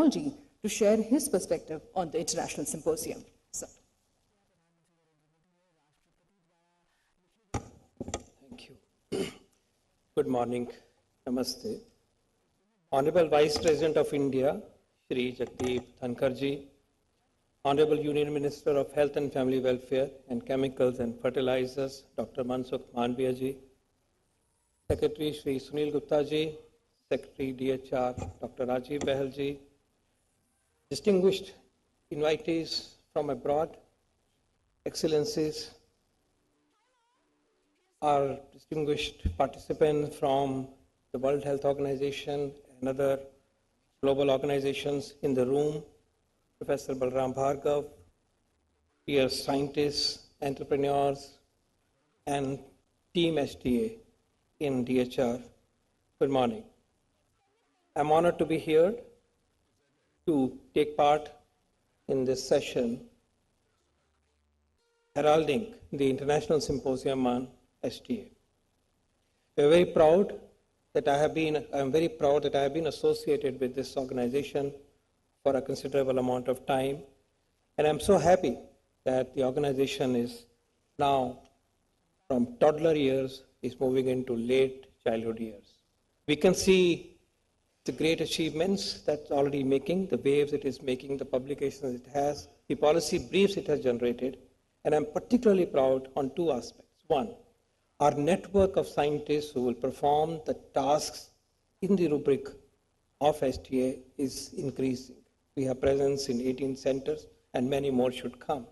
Technology to share his perspective on the International Symposium. So. Thank you. Good morning. Namaste. Honorable Vice President of India, Shri Jagdeep Dhankhar ji, Honorable Union Minister of Health and Family Welfare and Chemicals and Fertilizers, Dr. Mansukh Manviya ji, Secretary Shri Sunil Gupta ji, Secretary DHR, Dr. Rajiv Bahal ji, distinguished invitees from abroad, Excellencies, our distinguished participants from the World Health Organization and other global organizations in the room, Professor Balram Bhargav, dear scientists, entrepreneurs, and Team HTA in DHR, good morning. I'm honored to be here to take part in this session heralding the International Symposium on HTA. I'm very proud that I have been associated with this organization for a considerable amount of time, and I'm so happy that the organization is now, from toddler years, is moving into late childhood years. We can see the great achievements that it's already making, the waves it is making, the publications it has, the policy briefs it has generated, and I'm particularly proud on two aspects. One, our network of scientists who will perform the tasks in the rubric of HTA is increasing. We have presence in 18 centers and many more should come.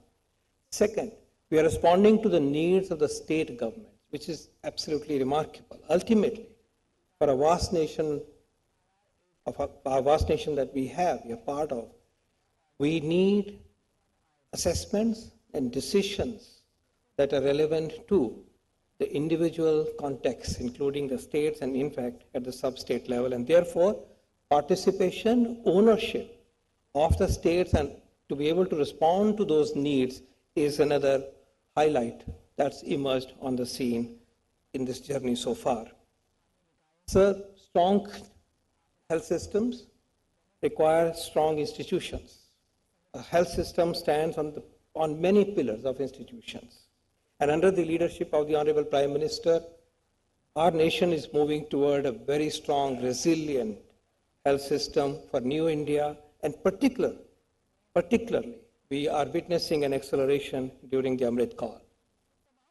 Second, we are responding to the needs of the state government, which is absolutely remarkable. Ultimately, for a vast nation that we are part of, we need assessments and decisions that are relevant to the individual context, including the states and in fact at the sub-state level. And therefore, participation, ownership of the states and to be able to respond to those needs is another highlight that's emerged on the scene in this journey so far. Sir, strong health systems require strong institutions. A health system stands on many pillars of institutions. And under the leadership of the Honorable Prime Minister, our nation is moving toward a very strong, resilient health system for New India, and particularly, we are witnessing an acceleration during the Amrit Kaal.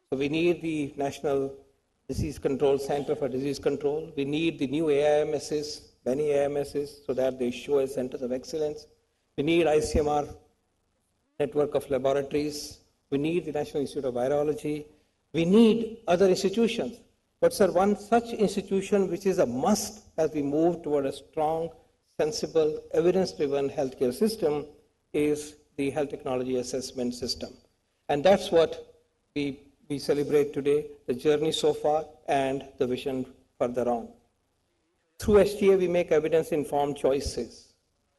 So we need the National Disease Control Center for Disease Control. We need the new AIMSs, many AIMSs, so that they show as centers of excellence. We need ICMR network of laboratories. We need the National Institute of Virology. We need other institutions. But sir, one such institution which is a must as we move toward a strong, sensible, evidence-driven healthcare system is the health technology assessment system. And that's what we celebrate today, the journey so far and the vision further on. Through HTA, we make evidence-informed choices.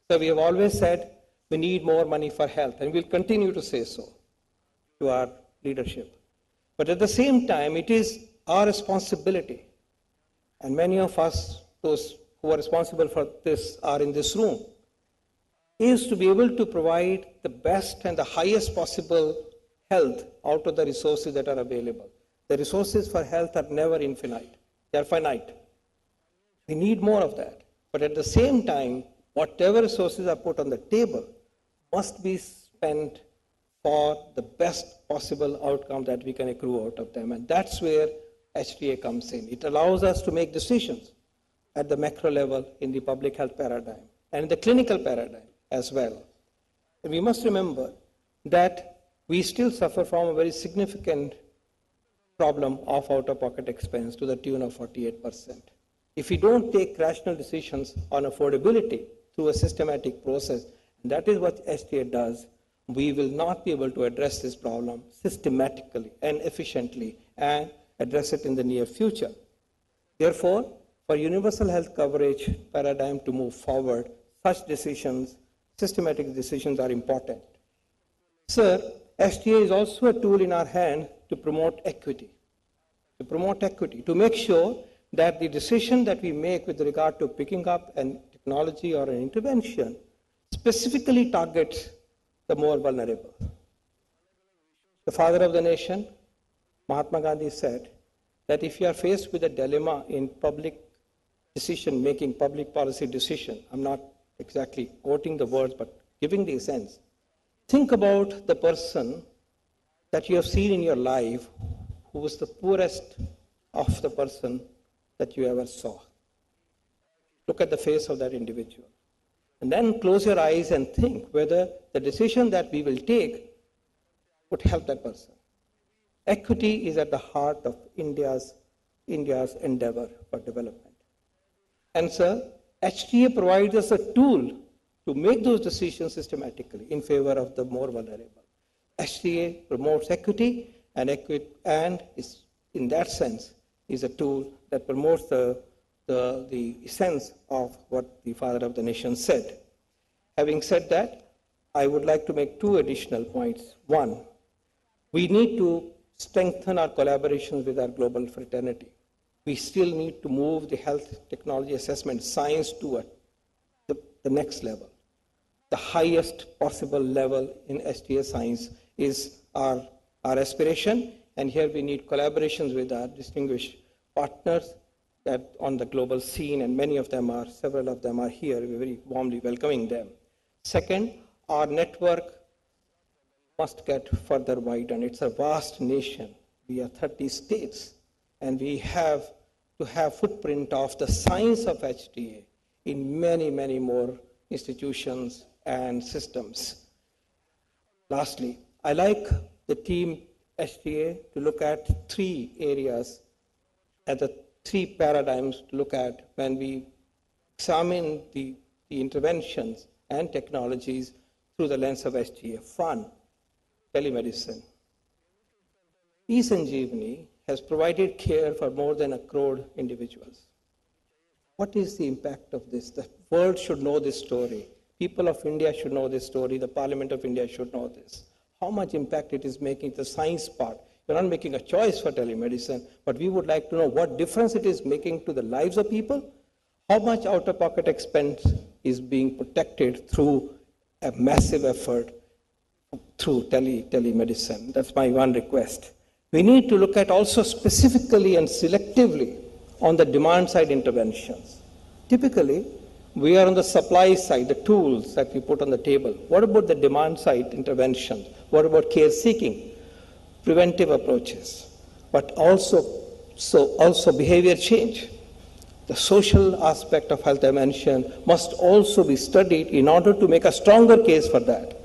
So we have always said we need more money for health, and we'll continue to say so to our leadership. But at the same time, it is our responsibility, and many of us, those who are responsible for this are in this room, is to be able to provide the best and the highest possible health out of the resources that are available. The resources for health are never infinite. They are finite. We need more of that. But at the same time, whatever resources are put on the table must be spent for the best possible outcome that we can accrue out of them. And that's where HTA comes in. It allows us to make decisions at the macro level in the public health paradigm and in the clinical paradigm as well. And we must remember that we still suffer from a very significant problem of out-of-pocket expense to the tune of 48%. If we don't take rational decisions on affordability through a systematic process, and that is what HTA does, we will not be able to address this problem systematically and efficiently and address it in the near future. Therefore, for universal health coverage paradigm to move forward, such decisions, systematic decisions are important. Sir, HTA is also a tool in our hand to promote equity, to make sure that the decision that we make with regard to picking up a technology or an intervention specifically targets the more vulnerable. The father of the nation, Mahatma Gandhi, said that if you are faced with a dilemma in public decision making, public policy decision, I'm not exactly quoting the words, but giving the sense, think about the person that you have seen in your life who was the poorest of the person that you ever saw. Look at the face of that individual. And then close your eyes and think whether the decision that we will take would help that person. Equity is at the heart of India's endeavor for development. And so, HTA provides us a tool to make those decisions systematically in favor of the more vulnerable. HTA promotes equity, and is, in that sense, is a tool that promotes the essence of what the father of the nation said. Having said that, I would like to make two additional points. One, we need to strengthen our collaborations with our global fraternity. We still need to move the health technology assessment science to the next level. The highest possible level in HTA science is our aspiration, and here we need collaborations with our distinguished partners that on the global scene, and several of them are here. We're very warmly welcoming them. Second, our network must get further widened. It's a vast nation. We are 30 states, and we have to have footprint of the science of HTA in many, many more institutions and systems. Lastly, I like the team HTA to look at three areas, at the three paradigms to look at when we examine the interventions and technologies through the lens of HTA. One, telemedicine. eSanjeevani has provided care for more than 1 crore individuals. What is the impact of this? The world should know this story. People of India should know this story. The Parliament of India should know this. How much impact it is making, the science part. We're not making a choice for telemedicine, but we would like to know what difference it is making to the lives of people, how much out-of-pocket expense is being protected through a massive effort through telemedicine. That's my one request. We need to look at also specifically and selectively on the demand-side interventions. Typically, we are on the supply side, the tools that we put on the table. What about the demand-side interventions? What about care-seeking, preventive approaches, but also behavior change? The social aspect of health dimension must also be studied in order to make a stronger case for that.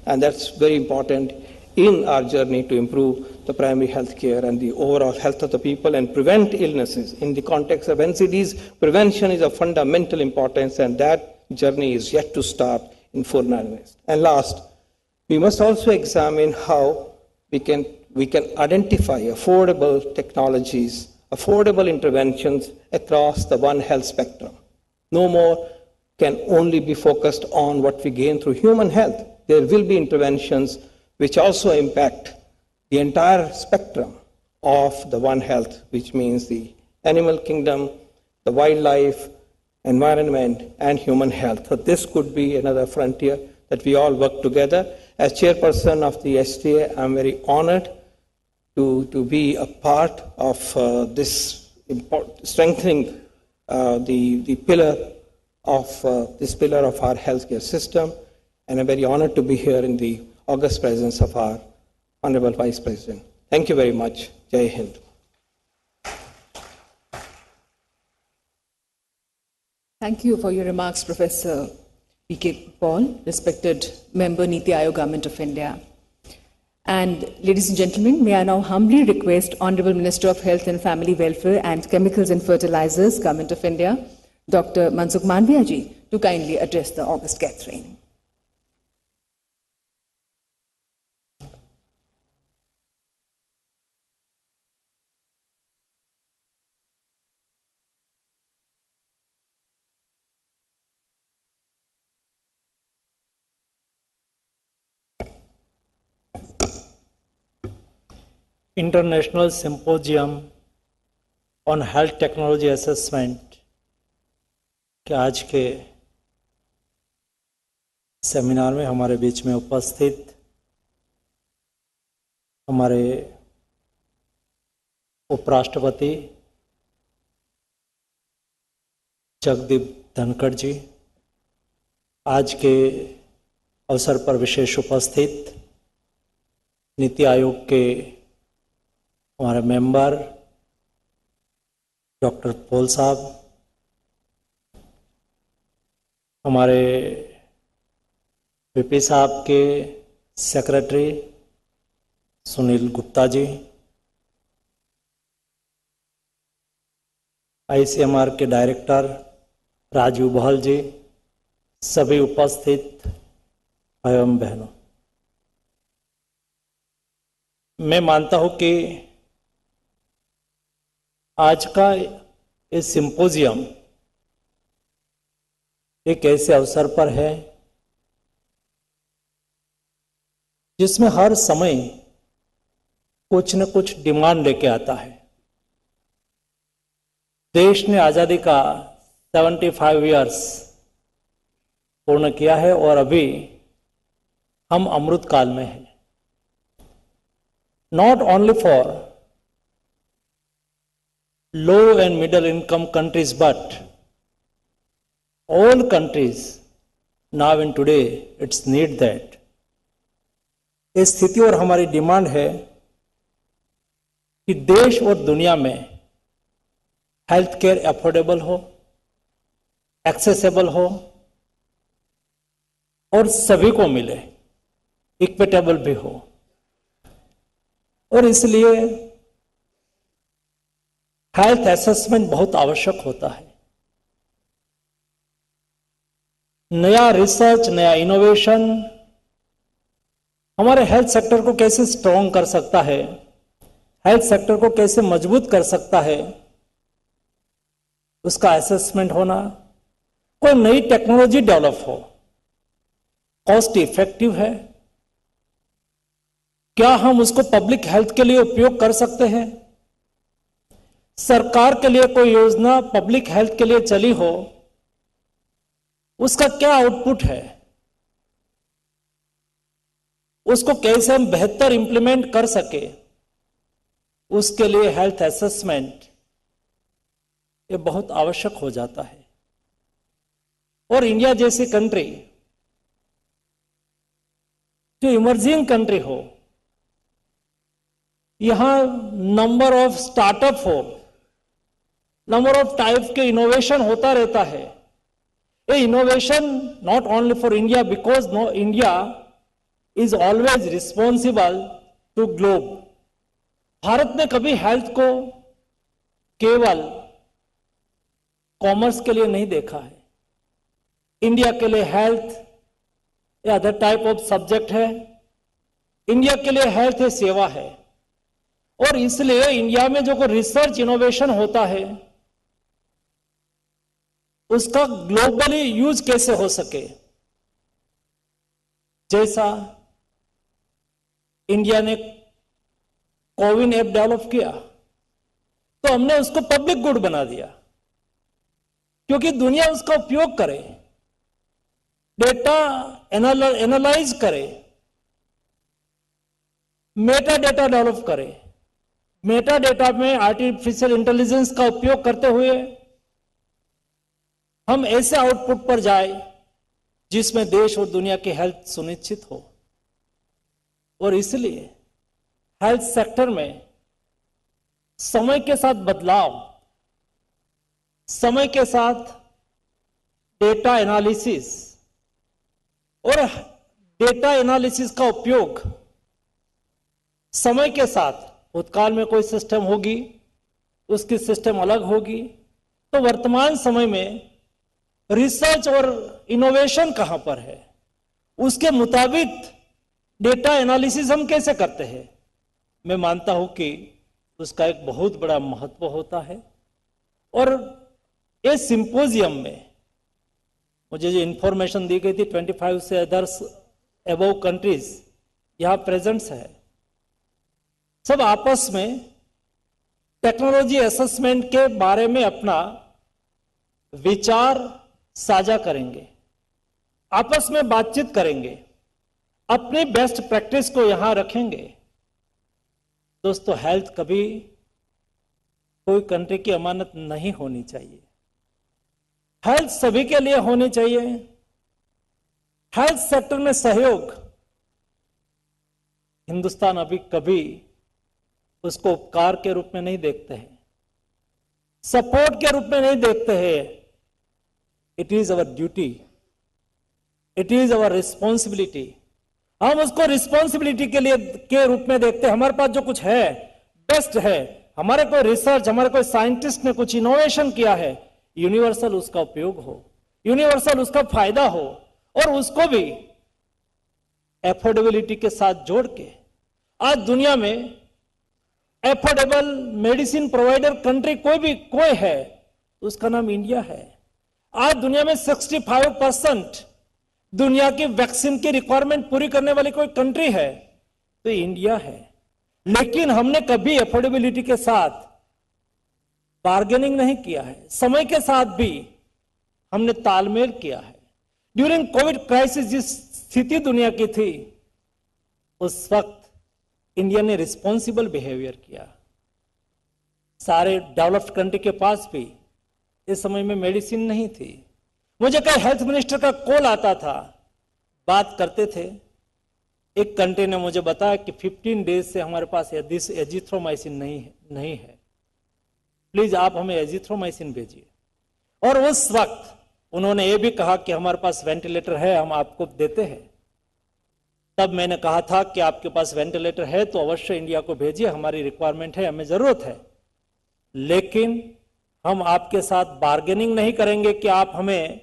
And that's very important in our journey to improve the primary health care and the overall health of the people and prevent illnesses. In the context of NCDs, prevention is of fundamental importance, and that journey is yet to start in 4 earnest. And last, we must also examine how we can identify affordable technologies, affordable interventions across the One Health spectrum. No more can only be focused on what we gain through human health. There will be interventions which also impact the entire spectrum of the One Health, which means the animal kingdom, the wildlife, environment, and human health. So this could be another frontier that we all work together. As chairperson of the HTA, I'm very honored to be a part of this strengthening the pillar of our healthcare system, and I'm very honored to be here in the august presence of our Honorable Vice President. Thank you very much. Jai Hind. Thank you for your remarks, Professor P.K. Paul, respected member, Niti Aayog, Government of India. And ladies and gentlemen, may I now humbly request Honorable Minister of Health and Family Welfare and Chemicals and Fertilizers, Government of India, Dr. Mansukh Mandaviya ji, to kindly address the august gathering. International Symposium on Health Technology Assessment के आज के seminar में हमारे बीच में उपस्थित हमारे उपराष्ट्रपति जगदीप धनखड़ जी, आज के अवसर पर विशेष उपस्थित नीति आयोग के हमारे मेंबर डॉक्टर पॉल साहब, हमारे वीपी साहब के सेक्रेटरी सुनील गुप्ता जी, आईसीएमआर के डायरेक्टर राजीव बहल जी, सभी उपस्थित एवं बहनों, मैं मानता हूं कि आज का ये सिंपोजियम एक ऐसे अवसर पर है जिसमें हर समय कुछ न कुछ डिमांड लेके आता है। देश ने आजादी का 75 इयर्स पूर्ण किया है और अभी हम अमृत काल में हैं। Not only for low and middle income countries but all countries now and today it's need that। इस स्थिति और हमारी डिमांड है कि देश और दुनिया में हेल्थ केयर अफोर्डेबल हो, एक्सेसिबल हो और सभी को मिले, इक्विटेबल भी हो। और इसलिए हेल्थ असेसमेंट बहुत आवश्यक होता है। नया रिसर्च, नया इनोवेशन हमारे हेल्थ सेक्टर को कैसे स्ट्रॉन्ग कर सकता है, हेल्थ सेक्टर को कैसे मजबूत कर सकता है, उसका असेसमेंट होना। कोई नई टेक्नोलॉजी डेवलप हो, कॉस्ट इफेक्टिव है, क्या हम उसको पब्लिक हेल्थ के लिए उपयोग कर सकते हैं। सरकार के लिए कोई योजना पब्लिक हेल्थ के लिए चली हो, उसका क्या आउटपुट है, उसको कैसे हम बेहतर इंप्लीमेंट कर सके, उसके लिए हेल्थ असेसमेंट ये बहुत आवश्यक हो जाता है। और इंडिया जैसी कंट्री जो इमर्जिंग कंट्री हो, यहां नंबर ऑफ स्टार्टअप हो, नंबर ऑफ टाइप के इनोवेशन होता रहता है। A innovation not only for India because India is always responsible to globe। Bharat ने कभी हेल्थ को केवल कॉमर्स के लिए नहीं देखा है। इंडिया के लिए हेल्थ या अदर टाइप ऑफ सब्जेक्ट है, इंडिया के लिए हेल्थ है, सेवा है। और इसलिए इंडिया में जो रिसर्च इनोवेशन होता है उसका ग्लोबली यूज कैसे हो सके। जैसा इंडिया ने कोविन ऐप डेवलप किया तो हमने उसको पब्लिक गुड बना दिया, क्योंकि दुनिया उसका उपयोग करे, डेटा एनालाइज करे, मेटा डेटा डेवलप करे। मेटा डेटा में आर्टिफिशियल इंटेलिजेंस का उपयोग करते हुए हम ऐसे आउटपुट पर जाए जिसमें देश और दुनिया की हेल्थ सुनिश्चित हो। और इसलिए हेल्थ सेक्टर में समय के साथ बदलाव, समय के साथ डेटा एनालिसिस और डेटा एनालिसिस का उपयोग समय के साथ, भूतकाल में कोई सिस्टम होगी, उसकी सिस्टम अलग होगी, तो वर्तमान समय में रिसर्च और इनोवेशन कहां पर है, उसके मुताबिक डेटा एनालिसिस हम कैसे करते हैं। मैं मानता हूं कि उसका एक बहुत बड़ा महत्व होता है। और ये सिंपोजियम में मुझे जो इंफॉर्मेशन दी गई थी 25 से अदर्स अबव कंट्रीज यहां प्रेजेंट्स है, सब आपस में टेक्नोलॉजी असेसमेंट के बारे में अपना विचार साझा करेंगे, आपस में बातचीत करेंगे, अपनी बेस्ट प्रैक्टिस को यहां रखेंगे। दोस्तों, हेल्थ कभी कोई कंट्री की अमानत नहीं होनी चाहिए। हेल्थ सभी के लिए होनी चाहिए। हेल्थ सेक्टर में सहयोग हिंदुस्तान अभी कभी उसको उपकार के रूप में नहीं देखते हैं, सपोर्ट के रूप में नहीं देखते हैं। It is our duty, it is our responsibility. हम उसको रिस्पॉन्सिबिलिटी के रूप में देखते हैं। हमारे पास जो कुछ है, बेस्ट है, हमारे कोई रिसर्च, हमारे कोई साइंटिस्ट ने कुछ इनोवेशन किया है, यूनिवर्सल उसका उपयोग हो, यूनिवर्सल उसका फायदा हो, और उसको भी एफोर्डेबिलिटी के साथ जोड़ के। आज दुनिया में एफोर्डेबल मेडिसिन प्रोवाइडर कंट्री कोई है, उसका नाम इंडिया है। आज दुनिया में 65% दुनिया की वैक्सीन की रिक्वायरमेंट पूरी करने वाली कोई कंट्री है तो इंडिया है। लेकिन हमने कभी एफोर्डेबिलिटी के साथ बार्गेनिंग नहीं किया है, समय के साथ भी हमने तालमेल किया है। ड्यूरिंग कोविड क्राइसिस जिस स्थिति दुनिया की थी, उस वक्त इंडिया ने रिस्पॉन्सिबल बिहेवियर किया। सारे डेवलप्ड कंट्री के पास भी इस समय में मेडिसिन नहीं थी। मुझे कई हेल्थ मिनिस्टर का कॉल आता था, बात करते थे। एक कंट्री ने मुझे बताया कि 15 डेज से हमारे पास एजिथ्रोमाइसिन नहीं है, प्लीज आप हमें एजिथ्रोमाइसिन भेजिए। और उस वक्त उन्होंने ये भी कहा कि हमारे पास वेंटिलेटर है, हम आपको देते हैं। तब मैंने कहा था कि आपके पास वेंटिलेटर है तो अवश्य इंडिया को भेजिए, हमारी रिक्वायरमेंट है, हमें जरूरत है। लेकिन हम आपके साथ बार्गेनिंग नहीं करेंगे कि आप हमें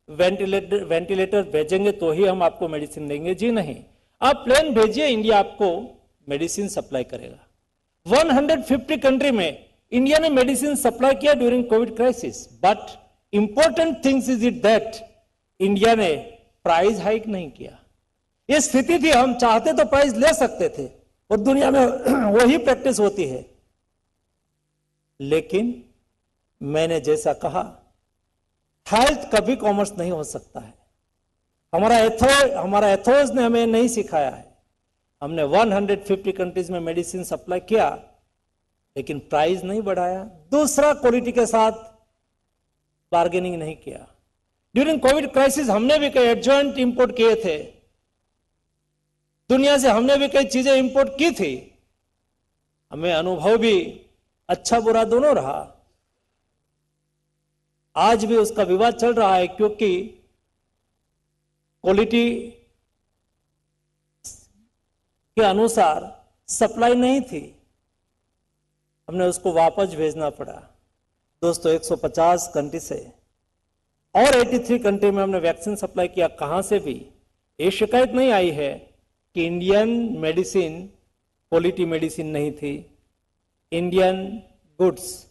वेंटिलेटर भेजेंगे तो ही हम आपको मेडिसिन देंगे। जी नहीं, आप प्लेन भेजिए, इंडिया आपको मेडिसिन सप्लाई करेगा। 150 कंट्री में इंडिया ने मेडिसिन सप्लाई किया during Covid crisis. But important things is it that India ने प्राइस हाइक नहीं किया। ये स्थिति थी, हम चाहते तो प्राइस ले सकते थे और दुनिया में वही प्रैक्टिस होती है। लेकिन मैंने जैसा कहा, हेल्थ कभी कॉमर्स नहीं हो सकता है। हमारा एथोस ने हमें नहीं सिखाया है। हमने 150 कंट्रीज में मेडिसिन सप्लाई किया, लेकिन प्राइस नहीं बढ़ाया। दूसरा, क्वालिटी के साथ बार्गेनिंग नहीं किया। ड्यूरिंग कोविड क्राइसिस हमने भी कई एडजॉइंट इंपोर्ट किए थे, दुनिया से हमने भी कई चीजें इंपोर्ट की थी। हमें अनुभव भी अच्छा बुरा दोनों रहा। आज भी उसका विवाद चल रहा है, क्योंकि क्वालिटी के अनुसार सप्लाई नहीं थी, हमने उसको वापस भेजना पड़ा। दोस्तों, 150 कंट्री से और 83 कंट्री में हमने वैक्सीन सप्लाई किया। कहां से भी ये शिकायत नहीं आई है कि इंडियन मेडिसिन क्वालिटी मेडिसिन नहीं थी, इंडियन गुड्स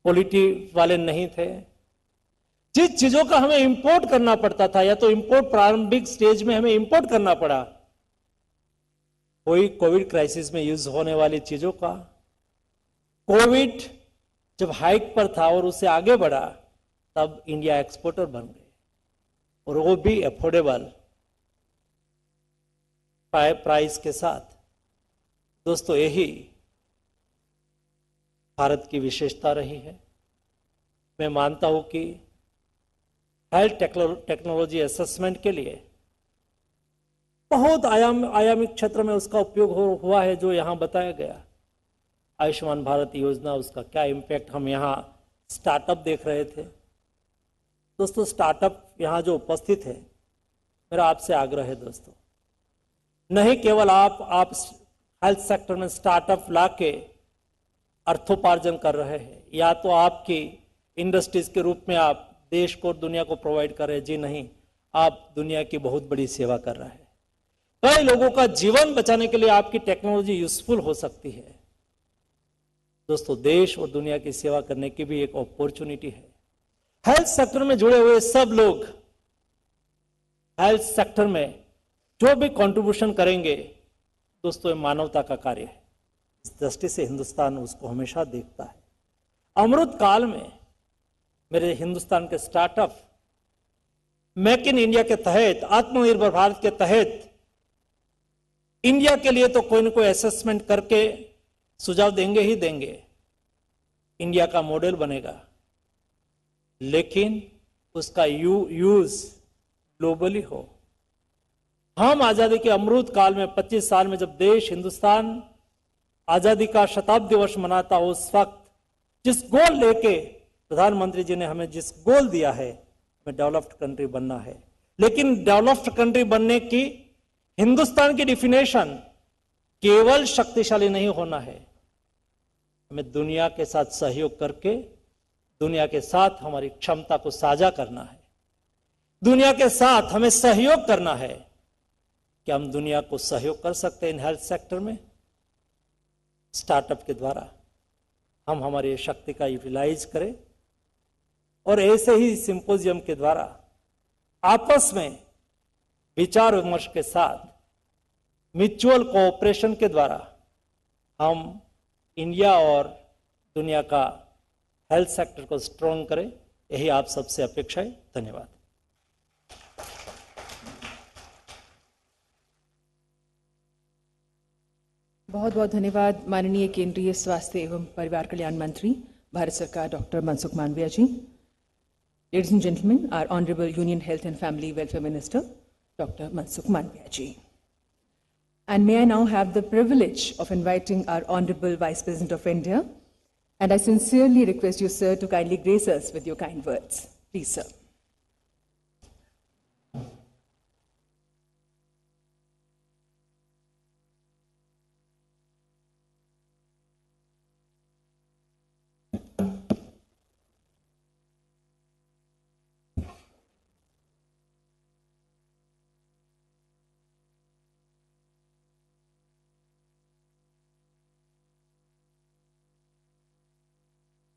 क्वालिटी वाले नहीं थे। जिस चीजों का हमें इंपोर्ट करना पड़ता था, या तो इंपोर्ट प्रारंभिक स्टेज में हमें इंपोर्ट करना पड़ा, कोई कोविड क्राइसिस में यूज होने वाली चीजों का, कोविड जब हाइक पर था और उससे आगे बढ़ा, तब इंडिया एक्सपोर्टर बन गए, और वो भी अफोर्डेबल प्राइस के साथ। दोस्तों, यही भारत की विशेषता रही है। मैं मानता हूं कि हेल्थ टेक्नोलॉजी असेसमेंट के लिए बहुत आयामिक क्षेत्र में उसका उपयोग हुआ है, जो यहां बताया गया। आयुष्मान भारत योजना, उसका क्या इम्पैक्ट, हम यहां स्टार्टअप देख रहे थे। दोस्तों, स्टार्टअप यहां जो उपस्थित है, मेरा आपसे आग्रह है दोस्तों, नहीं केवल आप हेल्थ सेक्टर में स्टार्टअप लाके अर्थोपार्जन कर रहे हैं, या तो आपकी इंडस्ट्रीज के रूप में आप देश को और दुनिया को प्रोवाइड कर रहे हैं। जी नहीं, आप दुनिया की बहुत बड़ी सेवा कर रहे हैं। कई लोगों का जीवन बचाने के लिए आपकी टेक्नोलॉजी यूजफुल हो सकती है। दोस्तों, देश और दुनिया की सेवा करने की भी एक अपॉर्चुनिटी है। हेल्थ सेक्टर में जुड़े हुए सब लोग हेल्थ सेक्टर में जो भी कंट्रीब्यूशन करेंगे, दोस्तों, ये मानवता का कार्य है। इस दृष्टि से हिंदुस्तान उसको हमेशा देखता है। अमृत काल में मेरे हिंदुस्तान के स्टार्टअप मेक इन इंडिया के तहत, आत्मनिर्भर भारत के तहत इंडिया के लिए तो कोई ना कोई असेसमेंट करके सुझाव देंगे ही देंगे, इंडिया का मॉडल बनेगा, लेकिन उसका यूज ग्लोबली हो। हम आजादी के अमृत काल में 25 साल में जब देश हिंदुस्तान आजादी का शताब्दी वर्ष मनाता हो, उस वक्त जिस गोल लेके प्रधानमंत्री जी ने हमें जिस गोल दिया है, हमें डेवलप्ड कंट्री बनना है, लेकिन डेवलप्ड कंट्री बनने की हिंदुस्तान की डिफिनेशन केवल शक्तिशाली नहीं होना है, हमें दुनिया के साथ सहयोग करके दुनिया के साथ हमारी क्षमता को साझा करना है, दुनिया के साथ हमें सहयोग करना है। क्या हम दुनिया को सहयोग कर सकते हैं इन हेल्थ सेक्टर में? स्टार्टअप के द्वारा हम हमारी शक्ति का यूटिलाइज करें और ऐसे ही सिंपोजियम के द्वारा आपस में विचार विमर्श के साथ म्यूचुअल कोऑपरेशन के द्वारा हम इंडिया और दुनिया का हेल्थ सेक्टर को स्ट्रॉन्ग करें, यही आप सबसे अपेक्षा है। धन्यवाद। बहुत बहुत धन्यवाद माननीय केंद्रीय स्वास्थ्य एवं परिवार कल्याण मंत्री भारत सरकार doctor Mansukh Mandaviya ji. Ladies and gentlemen, our Honorable Union Health and Family Welfare Minister, Dr. Mansook Manviya ji. And may I now have the privilege of inviting our Honorable Vice President of India, and I sincerely request you, sir, to kindly grace us with your kind words. Please, sir.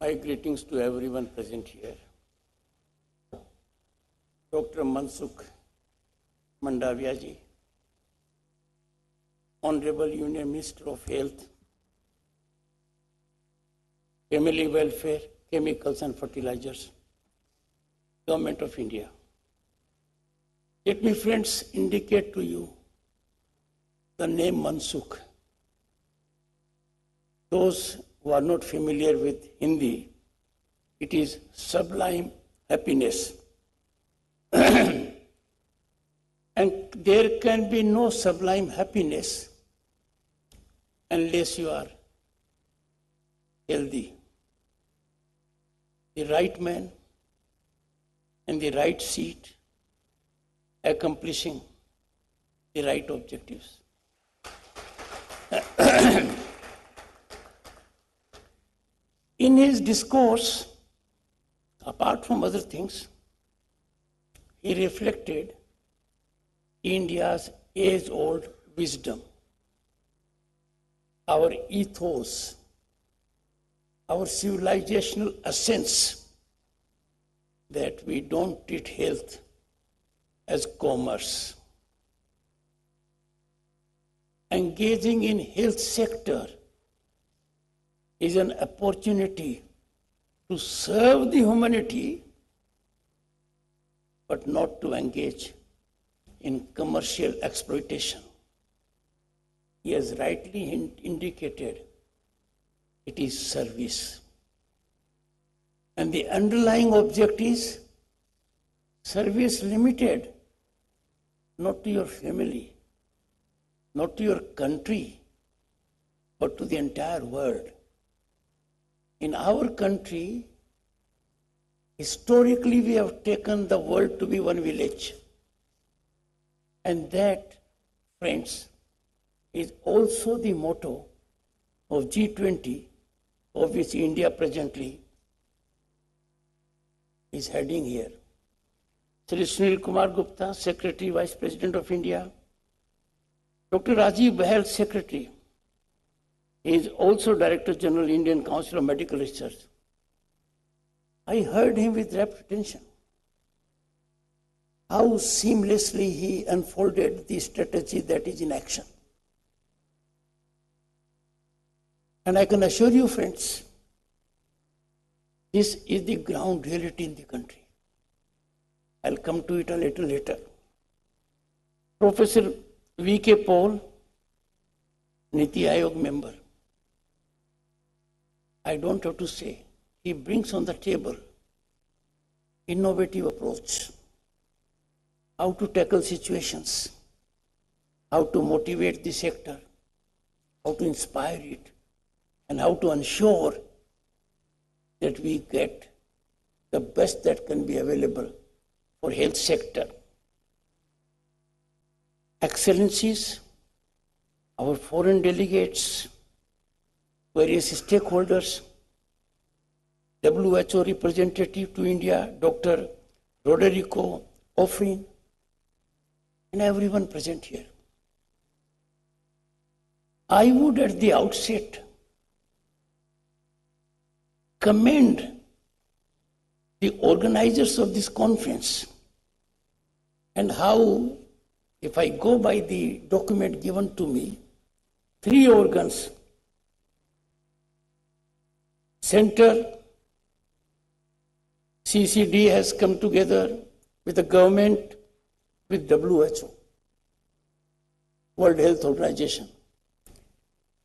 My greetings to everyone present here. Dr. Mansook Mandaviya ji, Honorable Union Minister of Health, Family Welfare, Chemicals and Fertilizers, Government of India. Let me, friends, indicate to you the name Mansook. Those who are not familiar with Hindi, it is sublime happiness. And there can be no sublime happiness unless you are healthy. The right man in the right seat, accomplishing the right objectives. In his discourse, apart from other things, he reflected India's age-old wisdom, our ethos, our civilizational essence, that we don't treat health as commerce. Engaging in health sector is an opportunity to serve the humanity, but not to engage in commercial exploitation. He has rightly indicated it is service. And the underlying object is service limited not to your family, not to your country, but to the entire world. In our country, historically we have taken the world to be one village. And that, friends, is also the motto of G20, of which India presently is heading here. Sri Sunil Kumar Gupta, Secretary, Vice President of India, Dr. Rajiv Bahel, Secretary, he is also Director General, Indian Council of Medical Research. I heard him with rapt attention. How seamlessly he unfolded the strategy that is in action. And I can assure you, friends, this is the ground reality in the country. I'll come to it a little later. Professor V.K. Paul, Niti Aayog member. I don't have to say, he brings on the table innovative approach, how to tackle situations, how to motivate the sector, how to inspire it, and how to ensure that we get the best that can be available for health sector. Excellencies, our foreign delegates, various stakeholders, WHO representative to India, Dr. Roderico Offrin, and everyone present here. I would at the outset commend the organizers of this conference and how, if I go by the document given to me, 3 organs, Center, CCD has come together with the government, with WHO, World Health Organization.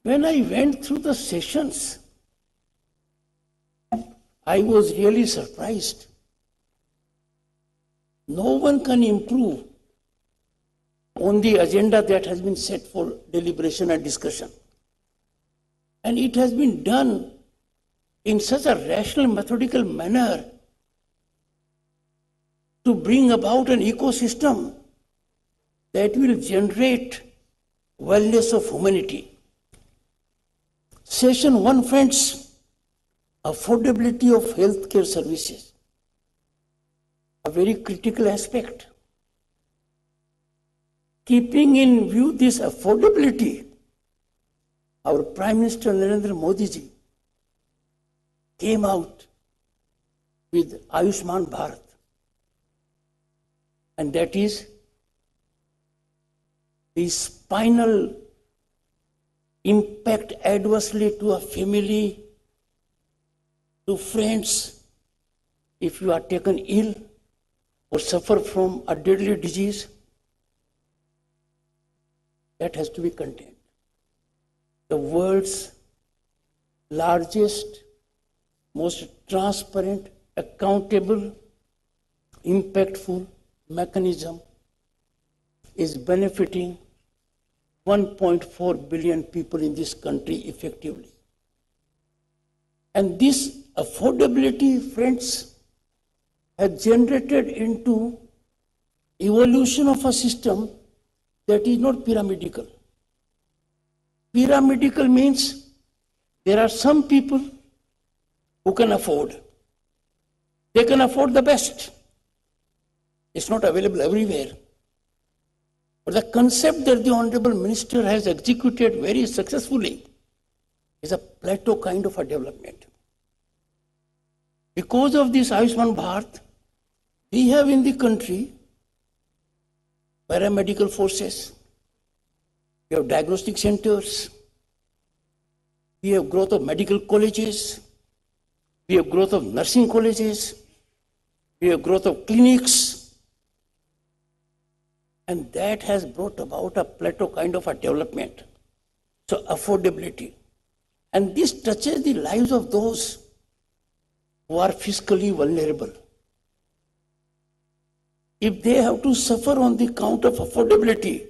When I went through the sessions, I was really surprised. No one can improve on the agenda that has been set for deliberation and discussion. And it has been done in such a rational, methodical manner to bring about an ecosystem that will generate wellness of humanity. Session 1, friends, affordability of healthcare services, a very critical aspect. Keeping in view this affordability, our Prime Minister Narendra Modi ji came out with Ayushman Bharat, and that is the spinal impact adversely to a family, to friends, if you are taken ill or suffer from a deadly disease, that has to be contained. The world's largest, most transparent, accountable, impactful mechanism is benefiting 1.4 billion people in this country effectively. And this affordability, friends, has generated into evolution of a system that is not pyramidal. Pyramidal means there are some people who can afford. They can afford the best. It's not available everywhere. But the concept that the Honorable Minister has executed very successfully is a plateau kind of a development. Because of this Ayushman Bharat, we have in the country paramedical forces, we have diagnostic centers, we have growth of medical colleges, we have growth of nursing colleges, we have growth of clinics, and that has brought about a plateau kind of a development. So affordability. And this touches the lives of those who are fiscally vulnerable. If they have to suffer on the count of affordability,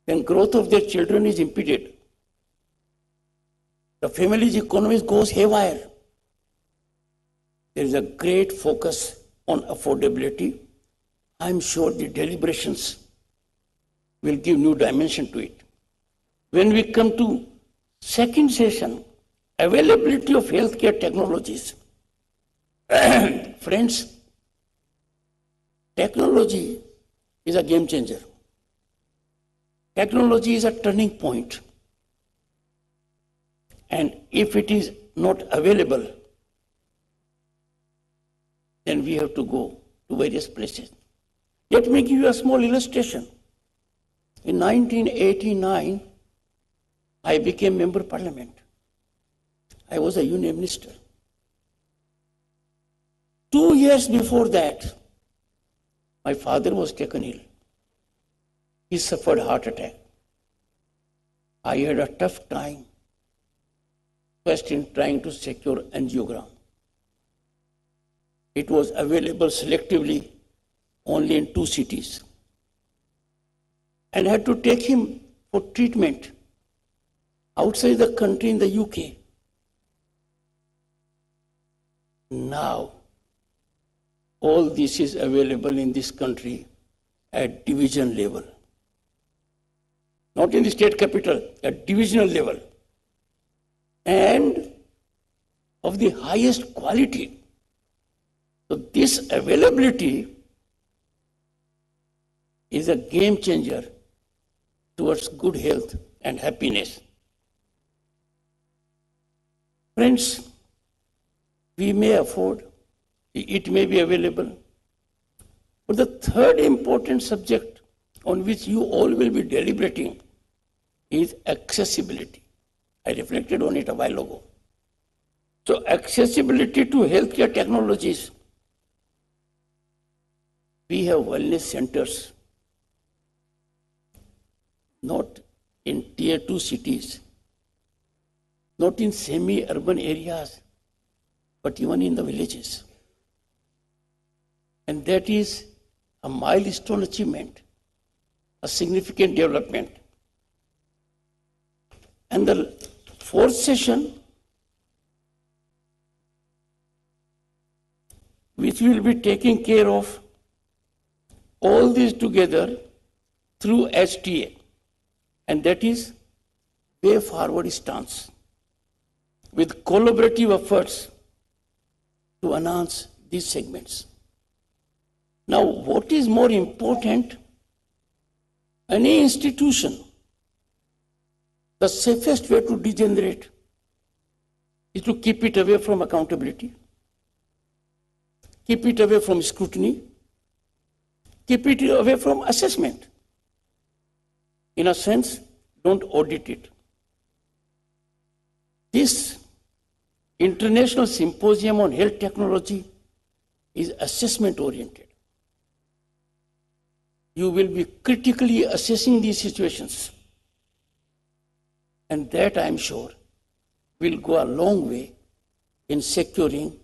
then growth of their children is impeded. The family's economy goes haywire. There is a great focus on affordability. I'm sure the deliberations will give new dimension to it. When we come to second session, availability of healthcare technologies. Friends, technology is a game changer. Technology is a turning point. And if it is not available, then we have to go to various places. Let me give you a small illustration. In 1989, I became member of parliament. I was a union minister. 2 years before that, My father was taken ill. He suffered heart attack. I had a tough time first in trying to secure angiogram. It was available selectively only in 2 cities. And I had to take him for treatment outside the country in the UK. Now, all this is available in this country at division level. Not in the state capital, at divisional level. And of the highest quality. So this availability is a game changer towards good health and happiness. Friends, we may afford, it may be available. But the third important subject on which you all will be deliberating is accessibility. I reflected on it a while ago. So accessibility to healthcare technologies. We have wellness centers, not in tier 2 cities, not in semi-urban areas, but even in the villages. And that is a milestone achievement, a significant development. And the fourth session, which will be taking care of all this together through HTA, and that is way forward stance, with collaborative efforts to enhance these segments. Now, what is more important? Any institution, the safest way to degenerate is to keep it away from accountability, keep it away from scrutiny, keep it away from assessment. In a sense, don't audit it. This International Symposium on Health Technology is assessment oriented. You will be critically assessing these situations. And that, I am sure, will go a long way in securing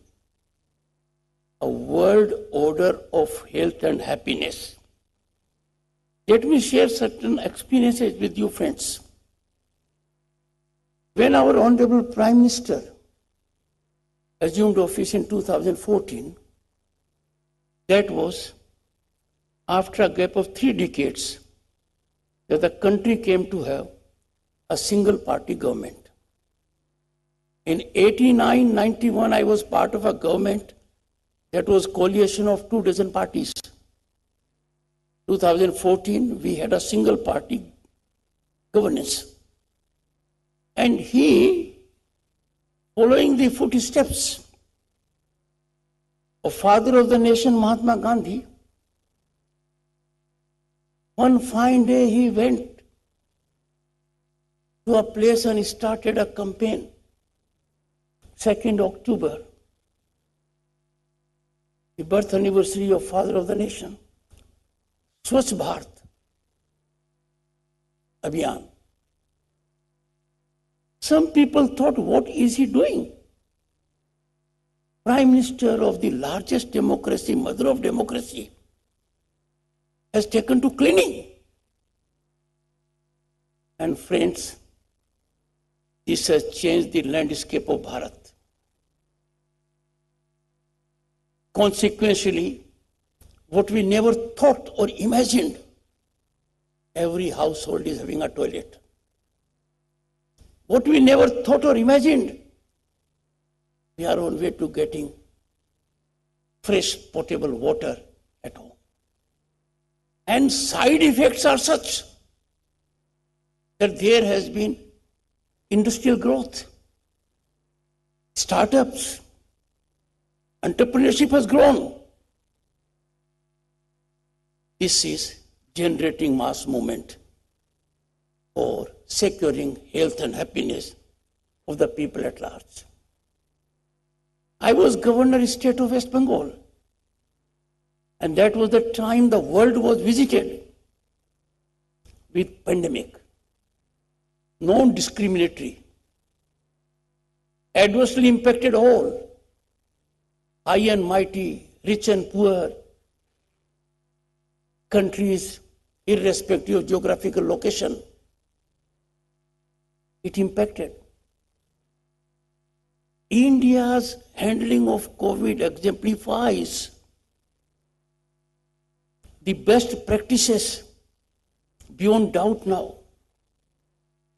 a world order of health and happiness. Let me share certain experiences with you, friends. When our Honorable Prime Minister assumed office in 2014, that was after a gap of 3 decades that the country came to have a single party government. In 89-91, I was part of a government that was coalition of 24 parties. 2014, we had a single party governance. And he, following the footsteps of father of the nation, Mahatma Gandhi, one fine day he went to a place and started a campaign, 2nd October, the birth anniversary of father of the nation, Swachh Bharat Abhiyan. Some people thought, what is he doing? Prime Minister of the largest democracy, mother of democracy, has taken to cleaning. And friends, this has changed the landscape of Bharat. Consequently, what we never thought or imagined, every household is having a toilet. What we never thought or imagined, we are on way to getting fresh potable water at home. And side effects are such that there has been industrial growth, startups, entrepreneurship has grown. This is generating mass movement for securing health and happiness of the people at large. I was Governor State of West Bengal, And that was the time the world was visited with pandemic, non-discriminatory, adversely impacted all, high and mighty, rich and poor, countries, irrespective of geographical location. It impacted. India's handling of COVID exemplifies the best practices beyond doubt now.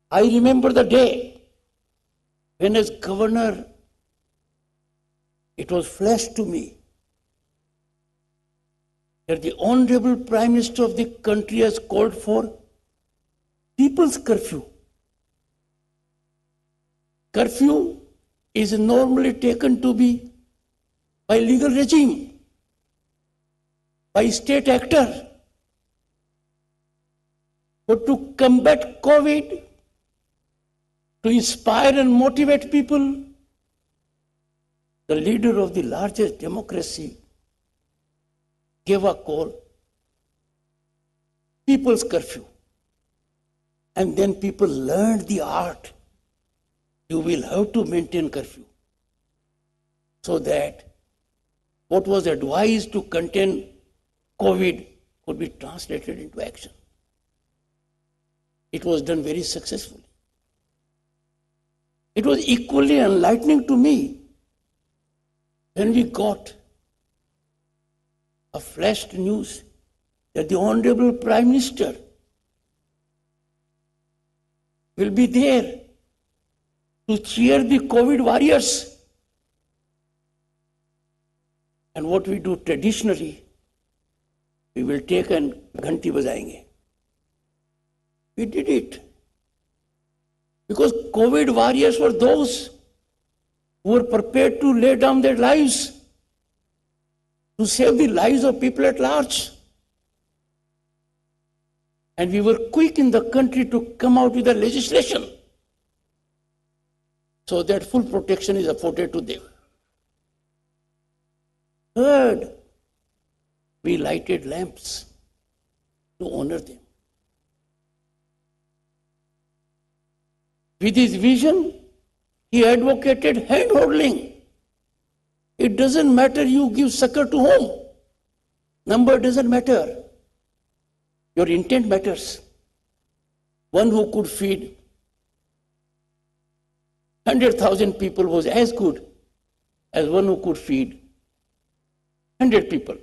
I remember the day when, as governor, it was flashed to me that the Honorable Prime Minister of the country has called for people's curfew. Curfew is normally taken to be by legal regime, by state actor. But to combat COVID, to inspire and motivate people, the leader of the largest democracy gave a call, people's curfew. And then people learned the art. You will have to maintain curfew so that what was advised to contain COVID could be translated into action. It was done very successfully. It was equally enlightening to me when we got a flashed news that the Honorable Prime Minister will be there to cheer the COVID warriors. And what we do traditionally, we will take and ghanti bajayenge. We did it. Because COVID warriors were those who were prepared to lay down their lives to save the lives of people at large. And we were quick in the country to come out with a legislation so that full protection is afforded to them. Third, we lighted lamps to honor them. With his vision, he advocated hand-holding. It doesn't matter you give succor to whom. Number doesn't matter. Your intent matters. One who could feed 100,000 people was as good as one who could feed 100 people.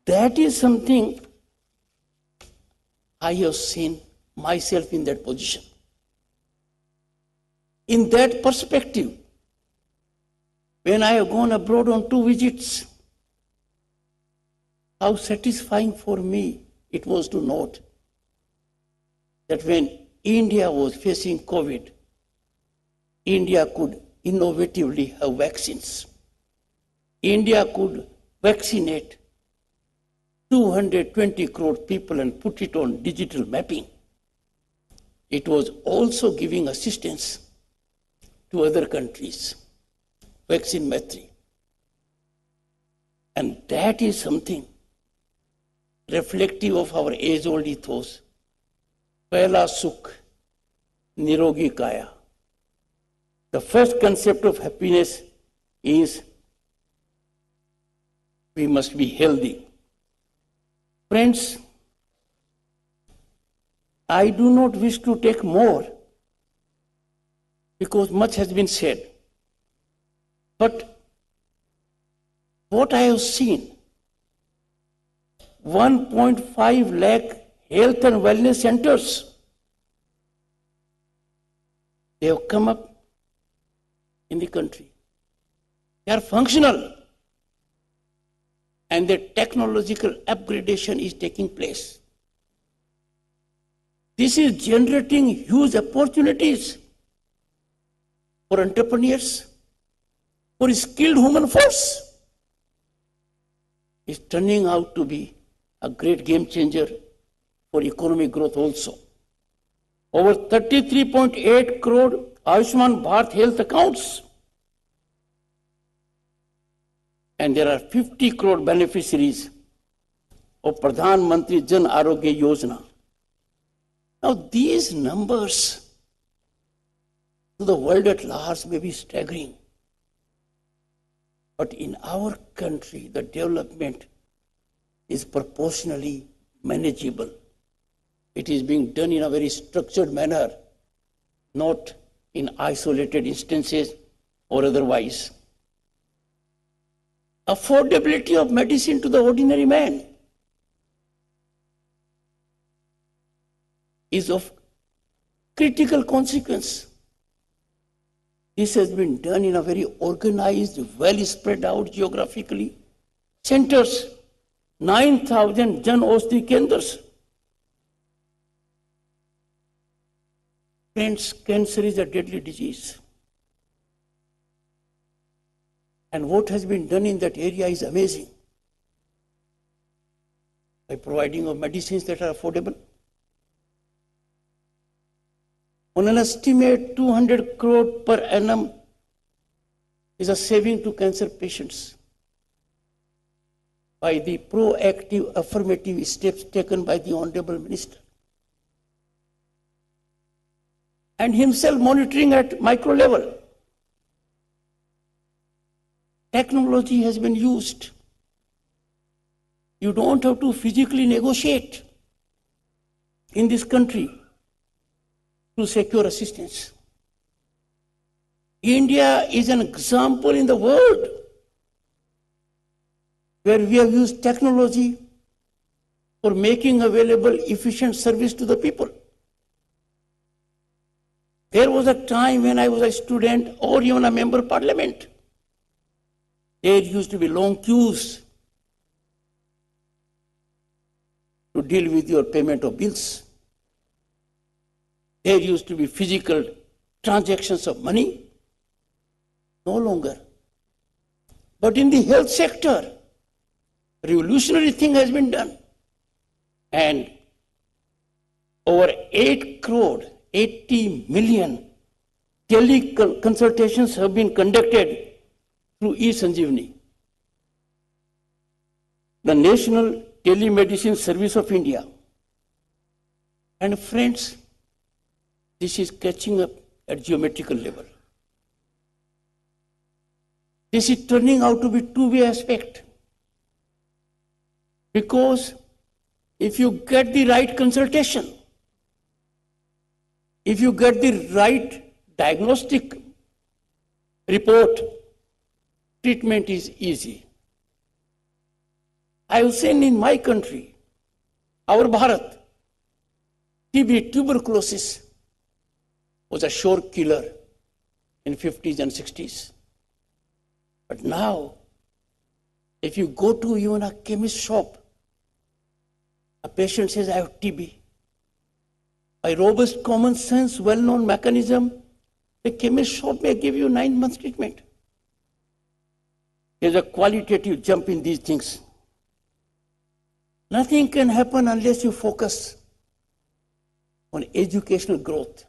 That is something I have seen myself in that position. In that perspective, when I have gone abroad on 2 visits, how satisfying for me it was to note that when India was facing COVID, India could innovatively have vaccines. India could vaccinate 220 crore people and put it on digital mapping. It was also giving assistance to other countries, vaccine mastery. And that is something reflective of our age-old ethos. Pehla sukh, nirogi kaya. The first concept of happiness is we must be healthy. Friends, I do not wish to take more because much has been said. But what I have seen, 1.5 lakh health and wellness centers, they have come up in the country. They are functional. And the technological upgradation is taking place. This is generating huge opportunities for entrepreneurs, for skilled human force. It's turning out to be a great game changer for economic growth also. Over 33.8 crore Ayushman Bharat health accounts and there are 50 crore beneficiaries of Pradhan Mantri Jan Arogya Yojana. Now these numbers to the world at large may be staggering, but in our country the development is proportionally manageable. It is being done in a very structured manner, not in isolated instances or otherwise. Affordability of medicine to the ordinary man is of critical consequence. This has been done in a very organized, well spread out geographically. Centers, 9,000 Jan Aushadhi Kendras. Friends, cancer is a deadly disease. And what has been done in that area is amazing. By providing of medicines that are affordable. On an estimate, 200 crore per annum is a saving to cancer patients by the proactive affirmative steps taken by the Honorable Minister. And himself monitoring at micro level. Technology has been used. You don't have to physically negotiate in this country to secure assistance. India is an example in the world where we have used technology for making available efficient service to the people. There was a time when I was a student or even a member of parliament. There used to be long queues to deal with your payment of bills. There used to be physical transactions of money. No longer. But in the health sector, revolutionary thing has been done. And over 8 crore, 80 million teleconsultations have been conducted through e-Sanjeevani. The National Telemedicine Service of India. And friends, this is catching up at geometrical level. This is turning out to be two-way aspect. Because if you get the right consultation, if you get the right diagnostic report, treatment is easy. I have seen in my country, our Bharat, TB, tuberculosis, was a sure killer in 50s and 60s. But now, if you go to even a chemist shop, a patient says, I have TB. By robust common sense, well-known mechanism, the chemist shop may give you 9 months treatment. There's a qualitative jump in these things. Nothing can happen unless you focus on educational growth.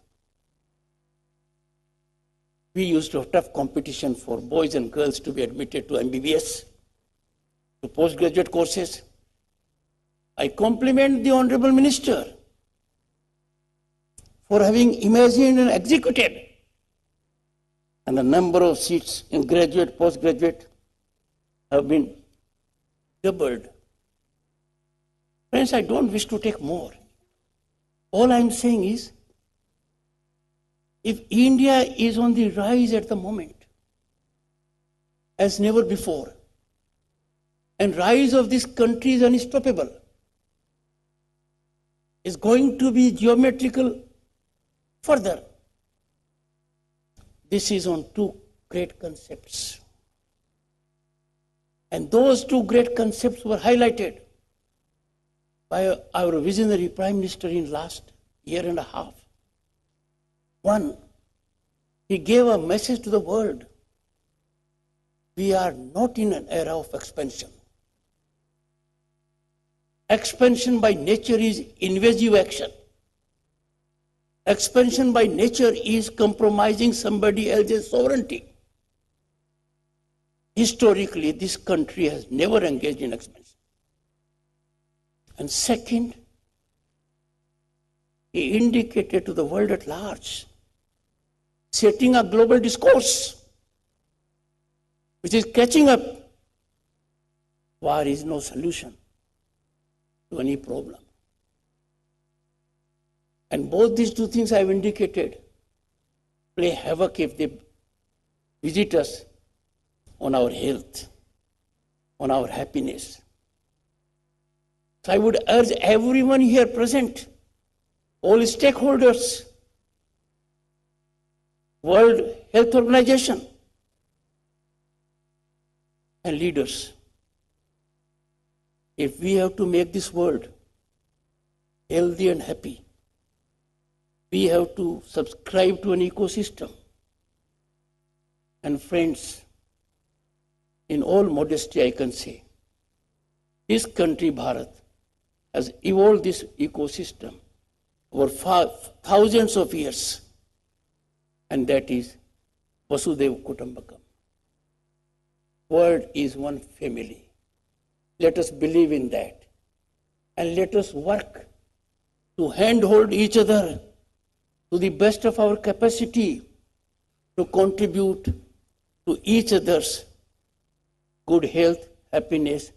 We used to have tough competition for boys and girls to be admitted to MBBS, to postgraduate courses. I compliment the Honorable Minister for having imagined and executed. And the number of seats in graduate, postgraduate have been doubled. Friends, I don't wish to take more. All I'm saying is, if India is on the rise at the moment, as never before, and rise of this country is unstoppable, is going to be geometrical further. This is on two great concepts. And those two great concepts were highlighted by our visionary Prime Minister in last year and a half. One, he gave a message to the world. We are not in an era of expansion. Expansion by nature is invasive action. Expansion by nature is compromising somebody else's sovereignty. historically, this country has never engaged in expansion. And second, he indicated to the world at large, setting a global discourse, which is catching up. War is no solution to any problem. And both these two things I've indicated play havoc if they visit us on our health, on our happiness. So I would urge everyone here present, all stakeholders, World Health Organization, and leaders, if we have to make this world healthy and happy, we have to subscribe to an ecosystem. And friends, in all modesty I can say, this country, Bharat, has evolved this ecosystem over thousands of years, and that is Vasudhaiva Kutumbakam. World is one family. Let us believe in that, and let us work to handhold each other to the best of our capacity to contribute to each other's good health, happiness,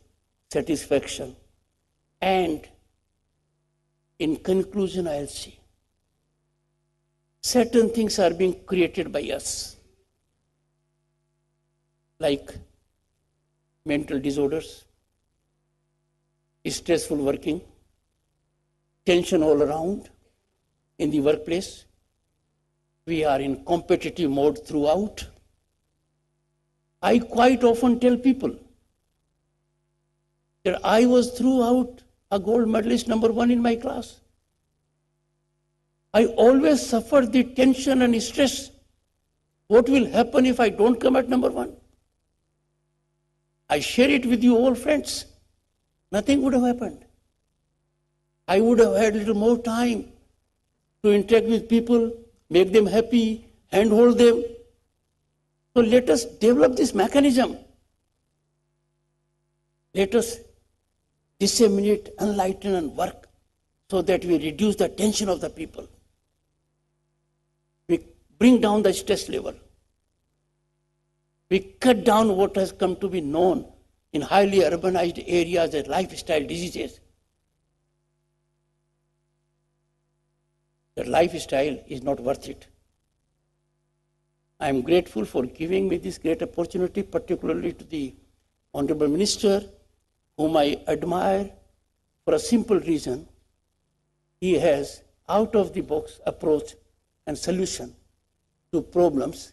satisfaction. And in conclusion, I'll say, certain things are being created by us, like mental disorders, stressful working, tension all around in the workplace. We are in competitive mode throughout. I quite often tell people that I was throughout a gold medalist #1 in my class. I always suffered the tension and stress. What will happen if I don't come at #1? I share it with you all, friends. Nothing would have happened. I would have had a little more time to interact with people, make them happy, handhold them. So let us develop this mechanism. Let us disseminate, enlighten, and work so that we reduce the tension of the people. We bring down the stress level. We cut down what has come to be known in highly urbanized areas as lifestyle diseases. That lifestyle is not worth it. I am grateful for giving me this great opportunity, particularly to the Honorable Minister, whom I admire for a simple reason. He has out-of-the-box approach and solution to problems,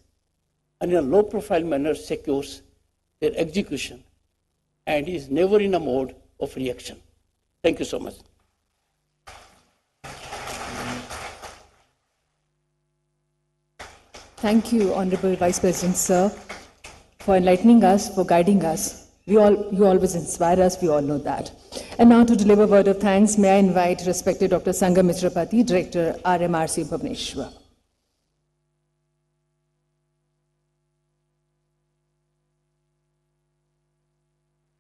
and in a low-profile manner secures their execution, and is never in a mode of reaction. Thank you so much. Thank you, Honorable Vice President, sir, for enlightening us, for guiding us. You always inspire us, we all know that. And now to deliver a word of thanks, may I invite respected Dr. Sangam Mitrapati, Director, RMRC, Bhubaneswar.